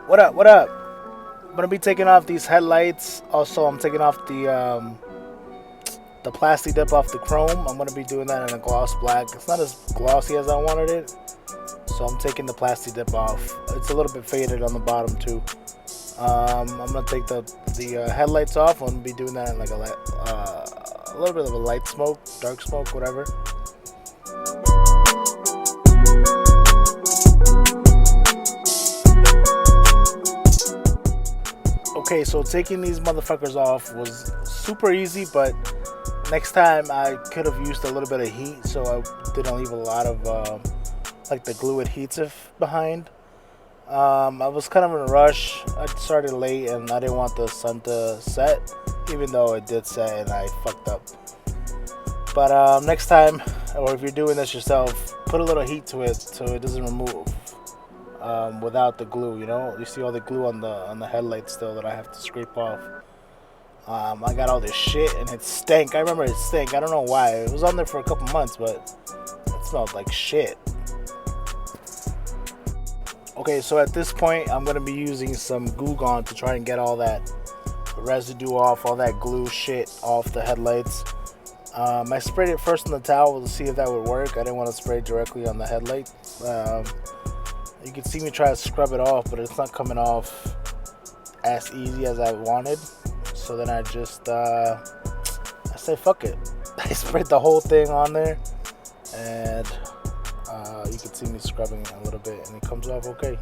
What up? What up? I'm gonna be taking off these headlights. Also, I'm taking off the PlastiDip off the chrome. I'm gonna be doing that in a gloss black. It's not as glossy as I wanted it, so I'm taking the PlastiDip off. It's a little bit faded on the bottom too. I'm gonna take the headlights off. I'm gonna be doing that in like a little bit of a light smoke, dark smoke, whatever. Okay, so taking these motherfuckers off was super easy, but next time I could have used a little bit of heat, so I didn't leave a lot of like the glue adhesive behind. I was kind of in a rush. I started late and I didn't want the sun to set, even though it did set and I fucked up. But next time, or if you're doing this yourself, put a little heat to it so it doesn't remove without the glue. You know, you see all the glue on the headlights still that I have to scrape off. I got all this shit and it stank. I remember it stank. I don't know why. It was on there for a couple months, but it smelled like shit. Okay, so at this point, I'm gonna be using some Goo Gone to try and get all that residue off, all that glue shit off the headlights. I sprayed it first on the towel to see if that would work. I didn't want to spray it directly on the headlight. You can see me try to scrub it off, but it's not coming off as easy as I wanted. So then I just, I said, fuck it. I sprayed the whole thing on there, and you can see me scrubbing it a little bit, and it comes off okay.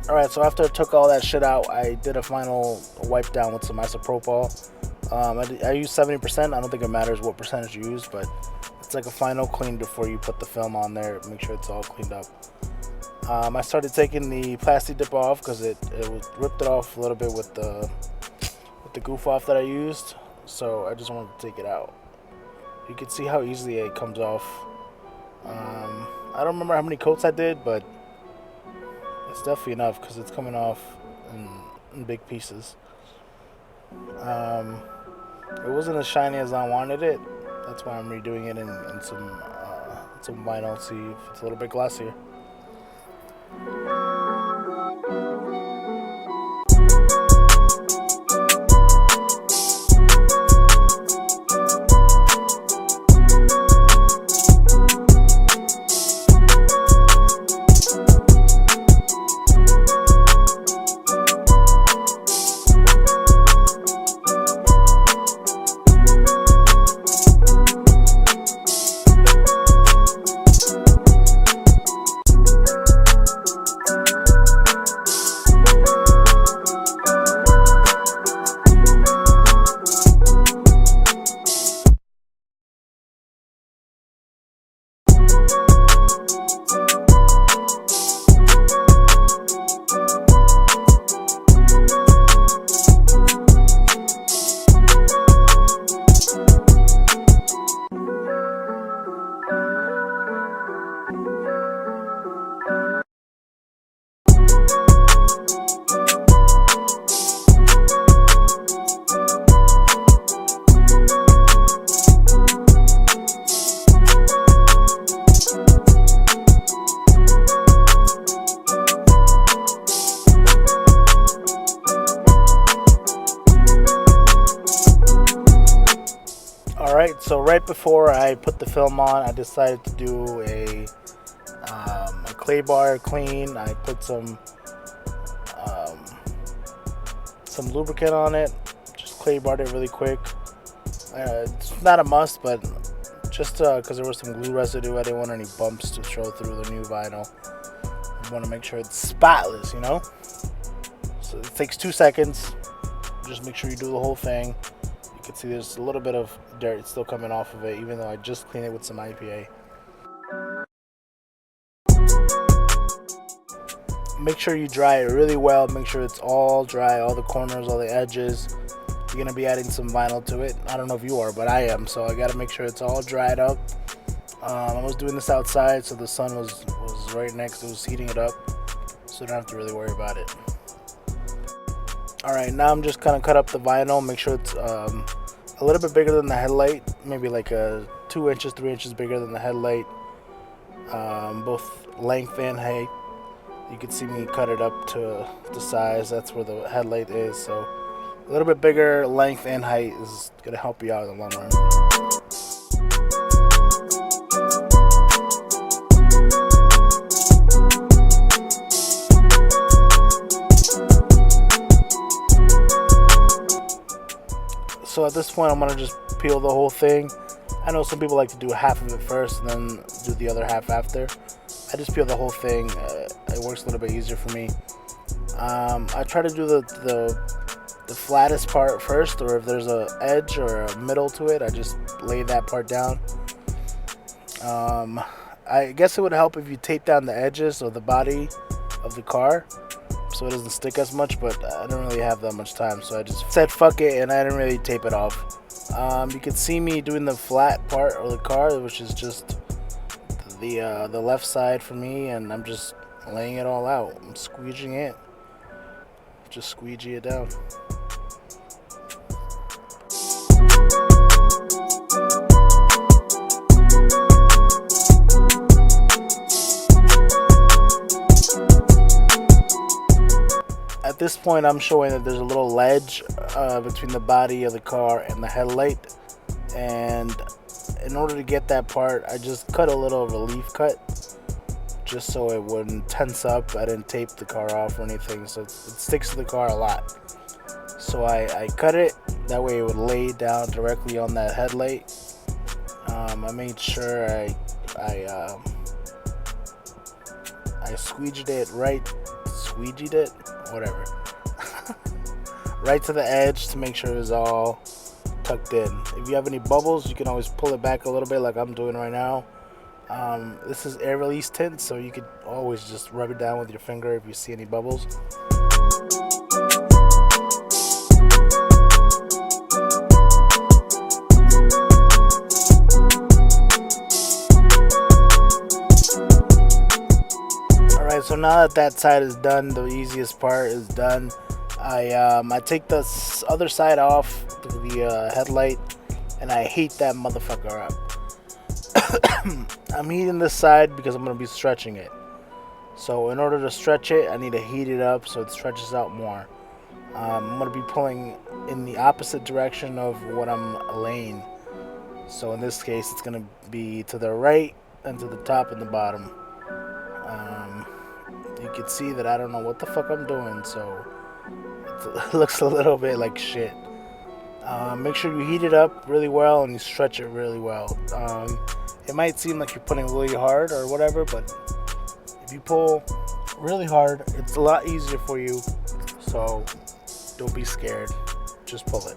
Alright, so after I took all that shit out, I did a final wipe down with some isopropyl. I used 70%. I don't think it matters what percentage you use, but it's like a final clean before you put the film on there. Make sure it's all cleaned up. I started taking the PlastiDip off because it ripped it off a little bit with the goof off that I used. So I just wanted to take it out. You can see how easily it comes off. I don't remember how many coats I did, but it's definitely enough because it's coming off in big pieces. It wasn't as shiny as I wanted it. That's why I'm redoing it in some vinyl, see if it's a little bit glossier. Alright, so right before I put the film on, I decided to do a clay bar clean. I put some lubricant on it, just clay barred it really quick. It's not a must, but just because there was some glue residue, I didn't want any bumps to show through the new vinyl. I want to make sure it's spotless, you know? So it takes 2 seconds. Just make sure you do the whole thing. You can see there's a little bit of dirt still coming off of it, even though I just cleaned it with some IPA. Make sure you dry it really well. Make sure it's all dry, all the corners, all the edges. you're gonna be adding some vinyl to it. I don't know if you are, but I am, so I gotta make sure it's all dried up. I was doing this outside, so the sun was right next. It was heating it up, so I don't have to really worry about it. Alright, now I'm just gonna cut up the vinyl, make sure it's a little bit bigger than the headlight, maybe like 2 inches, 3 inches bigger than the headlight, both length and height. You can see me cut it up to the size. That's where the headlight is, so a little bit bigger length and height is gonna help you out in the long run. So at this point, I'm gonna just peel the whole thing. I know some people like to do half of it first and then do the other half after. I just peel the whole thing. It works a little bit easier for me. I try to do the flattest part first, or if there's an edge or a middle to it, I just lay that part down. I guess it would help if you tape down the edges of the body of the car, so it doesn't stick as much, but I don't really have that much time, so I just said fuck it and I didn't really tape it off. You can see me doing the flat part of the car, which is just the left side for me, and I'm just laying it all out. I'm squeegeeing it. Just squeegee it down. At this point, I'm showing that there's a little ledge between the body of the car and the headlight, and in order to get that part, I just cut a little relief cut just so it wouldn't tense up. I didn't tape the car off or anything, so it sticks to the car a lot. So I cut it, that way it would lay down directly on that headlight. I made sure I squeegeed it whatever, right to the edge to make sure it was all tucked in. If you have any bubbles, you can always pull it back a little bit like I'm doing right now. This is air release tint, so you could always just rub it down with your finger if you see any bubbles. Alright, so now that side is done, the easiest part is done. I take the other side off the headlight, and I heat that motherfucker up. I'm heating this side because I'm going to be stretching it. So in order to stretch it, I need to heat it up so it stretches out more. I'm going to be pulling in the opposite direction of what I'm laying. So in this case, it's going to be to the right and to the top and the bottom. You can see that I don't know what the fuck I'm doing, so it looks a little bit like shit. Make sure you heat it up really well and you stretch it really well. It might seem like you're pulling really hard or whatever, but if you pull really hard, it's a lot easier for you. So don't be scared, just pull it.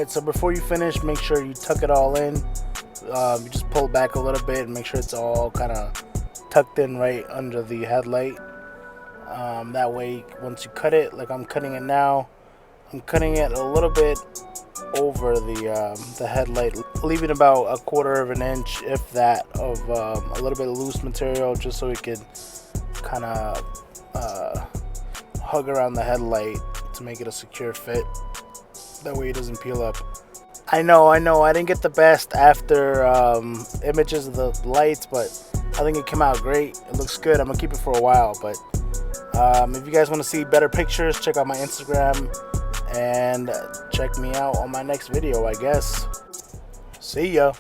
right, so before you finish, make sure you tuck it all in. You just pull back a little bit and make sure it's all kind of tucked in right under the headlight. That way, once you cut it, like I'm cutting it now, I'm cutting it a little bit over the headlight, leaving about a quarter of an inch, if that, of a little bit of loose material, just so it could kind of hug around the headlight to make it a secure fit. That way it doesn't peel up. I know, I didn't get the best after images of the lights, but I think it came out great. It looks good. I'm gonna keep it for a while, but if you guys want to see better pictures, check out my Instagram and check me out on my next video, I guess. See ya.